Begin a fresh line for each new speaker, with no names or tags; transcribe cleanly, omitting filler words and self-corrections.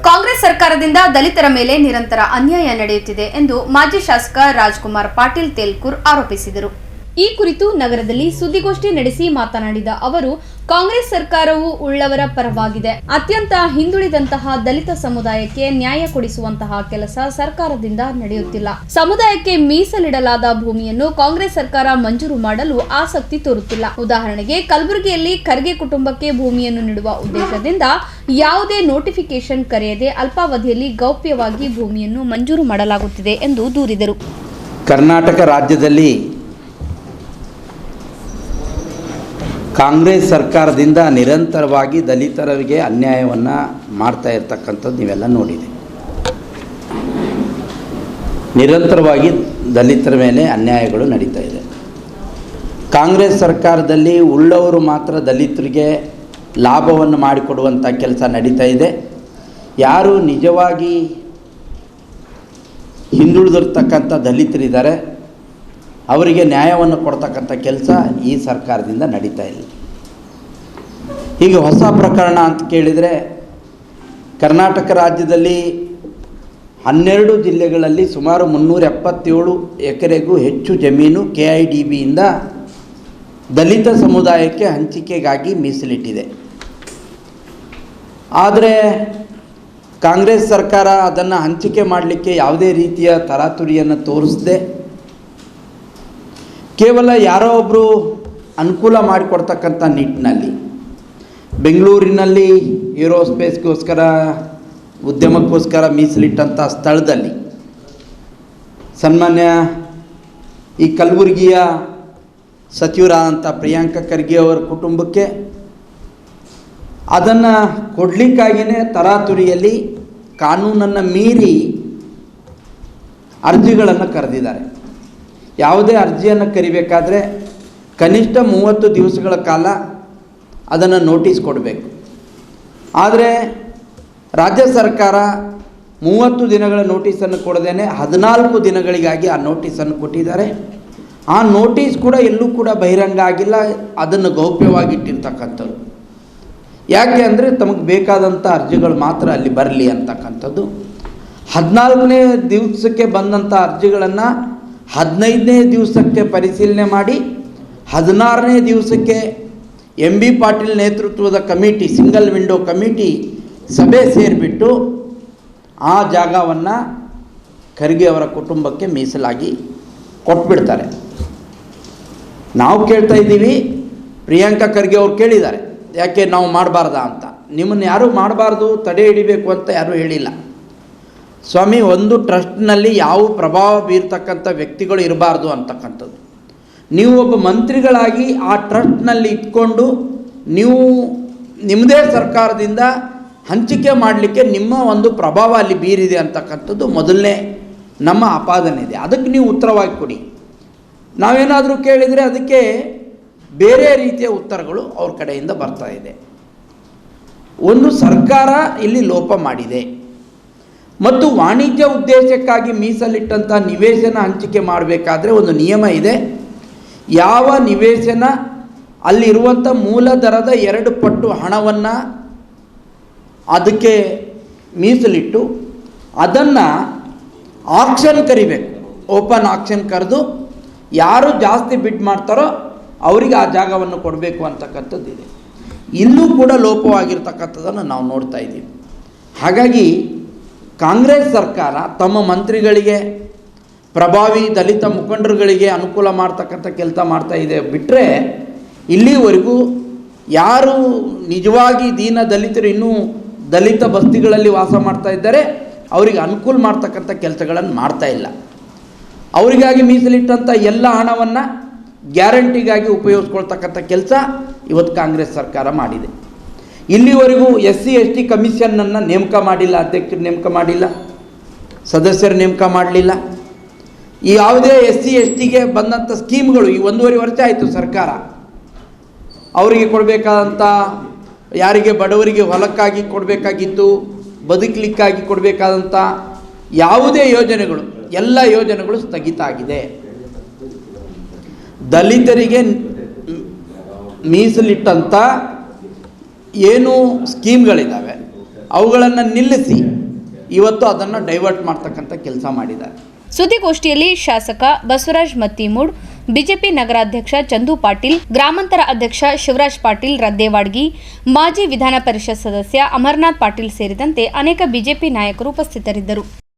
ಕಾಂಗ್ರೆಸ್ ಸರ್ಕಾರದಿಂದ ದಲಿತರ ಮೇಲೆ ನಿರಂತರ ಅನ್ಯಾಯ ನಡೆಯುತ್ತಿದೆ ಎಂದು ಮಾಜಿ ಶಾಸಕ ರಾಜ್ಕುಮಾರ್ ಪಾಟೀಲ್ ತೇಲ್ಕೂರ್ ಆರೋಪಿಸಿದರು. ಈ ಕುರಿತು ನಗರದಲ್ಲಿ ಸುದ್ದಿಗೋಷ್ಠಿ ನಡೆಸಿ ಮಾತನಾಡಿದ ಅವರು, ಕಾಂಗ್ರೆಸ್ ಸರ್ಕಾರವು ಉಳ್ಳವರ ಪರವಾಗಿದೆ. ಅತ್ಯಂತ ಹಿಂದುಳಿದಂತಹ ದಲಿತ ಸಮುದಾಯಕ್ಕೆ ನ್ಯಾಯ ಕೊಡಿಸುವಂತಹ ಕೆಲಸ ಸರ್ಕಾರದಿಂದ ನಡೆಯುತ್ತಿಲ್ಲ. ಸಮುದಾಯಕ್ಕೆ ಮೀಸಲಿಡಲಾದ ಭೂಮಿಯನ್ನು ಕಾಂಗ್ರೆಸ್ ಸರ್ಕಾರ ಮಂಜೂರು ಮಾಡಲು ಆಸಕ್ತಿ ತೋರುತ್ತಿಲ್ಲ. ಉದಾಹರಣೆಗೆ ಕಲಬುರಗಿಯಲ್ಲಿ ಖರ್ಗೆ ಕುಟುಂಬಕ್ಕೆ ಭೂಮಿಯನ್ನು ನೀಡುವ ಉದ್ದೇಶದಿಂದ ಯಾವುದೇ ನೋಟಿಫಿಕೇಶನ್ ಕರೆಯದೆ ಅಲ್ಪಾವಧಿಯಲ್ಲಿ ಗೌಪ್ಯವಾಗಿ ಭೂಮಿಯನ್ನು ಮಂಜೂರು ಮಾಡಲಾಗುತ್ತಿದೆ ಎಂದು ದೂರಿದರು.
ಕರ್ನಾಟಕ ರಾಜ್ಯದಲ್ಲಿ ಕಾಂಗ್ರೆಸ್ ಸರ್ಕಾರದಿಂದ ನಿರಂತರವಾಗಿ ದಲಿತರಿಗೆ ಅನ್ಯಾಯವನ್ನು ಮಾಡ್ತಾ ಇರ್ತಕ್ಕಂಥದ್ದು ನೀವೆಲ್ಲ ನೋಡಿದೆ. ನಿರಂತರವಾಗಿ ದಲಿತರ ಮೇಲೆ ಅನ್ಯಾಯಗಳು ನಡೀತಾ ಇದೆ. ಕಾಂಗ್ರೆಸ್ ಸರ್ಕಾರದಲ್ಲಿ ಉಳ್ಳವರು ಮಾತ್ರ ದಲಿತರಿಗೆ ಲಾಭವನ್ನು ಮಾಡಿಕೊಡುವಂಥ ಕೆಲಸ ನಡೀತಾ ಇದೆ. ಯಾರು ನಿಜವಾಗಿ ಹಿಂದುಳಿದಿರ್ತಕ್ಕಂಥ ದಲಿತರಿದ್ದಾರೆ ಅವರಿಗೆ ನ್ಯಾಯವನ್ನು ಕೊಡ್ತಕ್ಕಂಥ ಕೆಲಸ ಈ ಸರ್ಕಾರದಿಂದ ನಡೀತಾ ಇಲ್ಲ. ಹೀಗೆ ಹೊಸ ಪ್ರಕರಣ ಅಂತ ಕೇಳಿದರೆ, ಕರ್ನಾಟಕ ರಾಜ್ಯದಲ್ಲಿ 12 ಜಿಲ್ಲೆಗಳಲ್ಲಿ ಸುಮಾರು 377 ಎಕರೆಗೂ ಹೆಚ್ಚು ಜಮೀನು KIDBಯಿಂದ ದಲಿತ ಸಮುದಾಯಕ್ಕೆ ಹಂಚಿಕೆಗಾಗಿ ಮೀಸಲಿಟ್ಟಿದೆ. ಆದರೆ ಕಾಂಗ್ರೆಸ್ ಸರ್ಕಾರ ಅದನ್ನು ಹಂಚಿಕೆ ಮಾಡಲಿಕ್ಕೆ ಯಾವುದೇ ರೀತಿಯ ತರಾತುರಿಯನ್ನು ತೋರಿಸದೆ ಕೇವಲ ಯಾರೋ ಒಬ್ಬರು ಅನುಕೂಲ ಮಾಡಿಕೊಡ್ತಕ್ಕಂಥ ನಿಟ್ಟಿನಲ್ಲಿ ಬೆಂಗಳೂರಿನಲ್ಲಿ ಏರೋಸ್ಪೇಸ್ಗೋಸ್ಕರ ಉದ್ಯಮಕ್ಕೋಸ್ಕರ ಮೀಸಲಿಟ್ಟಂಥ ಸ್ಥಳದಲ್ಲಿ ಸನ್ಮಾನ್ಯ ಈ ಕಲಬುರಗಿಯ ಸಚಿವರಾದಂಥ ಪ್ರಿಯಾಂಕ ಖರ್ಗೆ ಅವರ ಕುಟುಂಬಕ್ಕೆ ಅದನ್ನು ಕೊಡಲಿಕ್ಕಾಗಿಯೇ ತರಾತುರಿಯಲ್ಲಿ ಕಾನೂನನ್ನು ಮೀರಿ ಅರ್ಜಿಗಳನ್ನು ಕರೆದಿದ್ದಾರೆ. ಯಾವುದೇ ಅರ್ಜಿಯನ್ನು ಕರಿಬೇಕಾದ್ರೆ ಕನಿಷ್ಠ 30 ದಿವಸಗಳ ಕಾಲ ಅದನ್ನು ನೋಟಿಸ್ ಕೊಡಬೇಕು. ಆದರೆ ರಾಜ್ಯ ಸರ್ಕಾರ 30 ದಿನಗಳ ನೋಟಿಸನ್ನು ಕೊಡದೇನೆ 14 ದಿನಗಳಿಗಾಗಿ ಆ ನೋಟಿಸನ್ನು ಕೊಟ್ಟಿದ್ದಾರೆ. ಆ ನೋಟಿಸ್ ಕೂಡ ಎಲ್ಲೂ ಕೂಡ ಬಹಿರಂಗ ಆಗಿಲ್ಲ. ಅದನ್ನು ಗೌಪ್ಯವಾಗಿಟ್ಟಿರ್ತಕ್ಕಂಥದ್ದು. ಯಾಕೆ ಅಂದರೆ ತಮಗೆ ಬೇಕಾದಂಥ ಅರ್ಜಿಗಳು ಮಾತ್ರ ಅಲ್ಲಿ ಬರಲಿ ಅಂತಕ್ಕಂಥದ್ದು. 14ನೇ ದಿವಸಕ್ಕೆ ಬಂದಂಥ ಅರ್ಜಿಗಳನ್ನು 15ನೇ ದಿವಸಕ್ಕೆ ಪರಿಶೀಲನೆ ಮಾಡಿ 16ನೇ ದಿವಸಕ್ಕೆ MB ಪಾಟೀಲ್ ನೇತೃತ್ವದ ಕಮಿಟಿ, ಸಿಂಗಲ್ ವಿಂಡೋ ಕಮಿಟಿ ಸಭೆ ಸೇರಿಬಿಟ್ಟು ಆ ಜಾಗವನ್ನು ಖರ್ಗೆ ಅವರ ಕುಟುಂಬಕ್ಕೆ ಮೀಸಲಾಗಿ ಕೊಟ್ಬಿಡ್ತಾರೆ. ನಾವು ಕೇಳ್ತಾ ಇದ್ದೀವಿ, ಪ್ರಿಯಾಂಕ ಖರ್ಗೆ ಅವ್ರು ಕೇಳಿದ್ದಾರೆ, ಯಾಕೆ ನಾವು ಮಾಡಬಾರ್ದಾ ಅಂತ. ನಿಮ್ಮನ್ನು ಯಾರೂ ಮಾಡಬಾರ್ದು, ತಡೆ ಹಿಡಿಬೇಕು ಅಂತ ಯಾರೂ ಹೇಳಿಲ್ಲ ಸ್ವಾಮಿ. ಒಂದು ಟ್ರಸ್ಟ್ನಲ್ಲಿ ಯಾವ ಪ್ರಭಾವ ಬೀರ್ತಕ್ಕಂಥ ವ್ಯಕ್ತಿಗಳು ಇರಬಾರ್ದು ಅಂತಕ್ಕಂಥದ್ದು. ನೀವು ಒಬ್ಬ ಮಂತ್ರಿಗಳಾಗಿ ಆ ಟ್ರಸ್ಟ್ನಲ್ಲಿ ಇಟ್ಕೊಂಡು ನೀವು ನಿಮ್ಮದೇ ಸರ್ಕಾರದಿಂದ ಹಂಚಿಕೆ ಮಾಡಲಿಕ್ಕೆ ನಿಮ್ಮ ಒಂದು ಪ್ರಭಾವ ಅಲ್ಲಿ ಬೀರಿದೆ ಅಂತಕ್ಕಂಥದ್ದು ಮೊದಲನೇ ನಮ್ಮ ಆಪಾದನೆ ಇದೆ. ಅದಕ್ಕೆ ನೀವು ಉತ್ತರವಾಗಿ ಕೊಡಿ. ನಾವೇನಾದರೂ ಕೇಳಿದರೆ ಅದಕ್ಕೆ ಬೇರೆ ರೀತಿಯ ಉತ್ತರಗಳು ಅವ್ರ ಕಡೆಯಿಂದ ಬರ್ತಾ ಇದೆ. ಒಂದು ಸರ್ಕಾರ ಇಲ್ಲಿ ಲೋಪ ಮಾಡಿದೆ ಮತ್ತು ವಾಣಿಜ್ಯ ಉದ್ದೇಶಕ್ಕಾಗಿ ಮೀಸಲಿಟ್ಟಂಥ ನಿವೇಶನ ಹಂಚಿಕೆ ಮಾಡಬೇಕಾದ್ರೆ ಒಂದು ನಿಯಮ ಇದೆ. ಯಾವ ನಿವೇಶನ ಅಲ್ಲಿರುವಂಥ ಮೂಲ ದರದ 2 ಪಟ್ಟು ಹಣವನ್ನು ಅದಕ್ಕೆ ಮೀಸಲಿಟ್ಟು ಅದನ್ನು ಆಕ್ಷನ್ ಕರಿಬೇಕು. ಓಪನ್ ಆಕ್ಷನ್ ಕರೆದು ಯಾರು ಜಾಸ್ತಿ ಬಿಡ್ ಮಾಡ್ತಾರೋ ಅವರಿಗೆ ಆ ಜಾಗವನ್ನು ಕೊಡಬೇಕು ಅಂತಕ್ಕಂಥದ್ದಿದೆ. ಇಲ್ಲೂ ಕೂಡ ಲೋಪವಾಗಿರ್ತಕ್ಕಂಥದ್ದನ್ನು ನಾವು ನೋಡ್ತಾ ಇದ್ದೀವಿ. ಹಾಗಾಗಿ ಕಾಂಗ್ರೆಸ್ ಸರ್ಕಾರ ತಮ್ಮ ಮಂತ್ರಿಗಳಿಗೆ, ಪ್ರಭಾವಿ ದಲಿತ ಮುಖಂಡರುಗಳಿಗೆ ಅನುಕೂಲ ಮಾಡ್ತಕ್ಕಂಥ ಕೆಲಸ ಮಾಡ್ತಾ ಇದೆ ಬಿಟ್ಟರೆ, ಇಲ್ಲಿವರೆಗೂ ಯಾರು ನಿಜವಾಗಿ ದೀನ ದಲಿತರು ಇನ್ನೂ ದಲಿತ ಬಸ್ತಿಗಳಲ್ಲಿ ವಾಸ ಮಾಡ್ತಾ ಇದ್ದಾರೆ ಅವರಿಗೆ ಅನುಕೂಲ ಮಾಡ್ತಕ್ಕಂಥ ಕೆಲಸಗಳನ್ನು ಮಾಡ್ತಾ ಇಲ್ಲ. ಅವರಿಗಾಗಿ ಮೀಸಲಿಟ್ಟಂಥ ಎಲ್ಲ ಹಣವನ್ನು ಗ್ಯಾರಂಟಿಗಾಗಿ ಉಪಯೋಗಿಸ್ಕೊಳ್ತಕ್ಕಂಥ ಕೆಲಸ ಇವತ್ತು ಕಾಂಗ್ರೆಸ್ ಸರ್ಕಾರ ಮಾಡಿದೆ. ಇಲ್ಲಿವರೆಗೂ SC ST ಕಮಿಷನನ್ನು ನೇಮಕ ಮಾಡಿಲ್ಲ, ಅಧ್ಯಕ್ಷರು ನೇಮಕ ಮಾಡಿಲ್ಲ, ಸದಸ್ಯರು ನೇಮಕ ಮಾಡಲಿಲ್ಲ. ಈ ಯಾವುದೇ SC STಗೆ ಬಂದಂಥ ಸ್ಕೀಮ್ಗಳು ಈ 1.5 ವರ್ಷ ಆಯಿತು ಸರ್ಕಾರ ಅವರಿಗೆ ಕೊಡಬೇಕಾದಂಥ, ಯಾರಿಗೆ ಬಡವರಿಗೆ ಹೊಲಕ್ಕಾಗಿ ಕೊಡಬೇಕಾಗಿತ್ತು, ಬದುಕಲಿಕ್ಕಾಗಿ ಕೊಡಬೇಕಾದಂಥ ಯಾವುದೇ ಯೋಜನೆಗಳು, ಎಲ್ಲ ಯೋಜನೆಗಳು ಸ್ಥಗಿತ ಆಗಿದೆ. ದಲಿತರಿಗೆ ಮೀಸಲಿಟ್ಟಂಥ ಏನು ಸ್ಕೀಮ್ಗಳಿದ್ದಾವೆ ಅವುಗಳನ್ನು ನಿಲ್ಲಿಸಿ ಇವತ್ತು ಅದನ್ನು ಡೈವರ್ಟ್ ಮಾಡ್ತಕ್ಕಂಥ ಕೆಲಸ ಮಾಡಿದ್ದಾರೆ.
ಸುದ್ದಿಗೋಷ್ಠಿಯಲ್ಲಿ ಶಾಸಕ ಬಸವರಾಜ್ ಮತ್ತಿಮೂಡ್, ಬಿಜೆಪಿ ನಗರಾಧ್ಯಕ್ಷ ಚಂದು ಪಾಟೀಲ್, ಗ್ರಾಮಾಂತರ ಅಧ್ಯಕ್ಷ ಶಿವರಾಜ್ ಪಾಟೀಲ್ ರದ್ದೇವಾಡ್ಗಿ, ಮಾಜಿ ವಿಧಾನ ಪರಿಷತ್ ಸದಸ್ಯ ಅಮರನಾಥ್ ಪಾಟೀಲ್ ಸೇರಿದಂತೆ ಅನೇಕ ಬಿಜೆಪಿ ನಾಯಕರು ಉಪಸ್ಥಿತರಿದ್ದರು.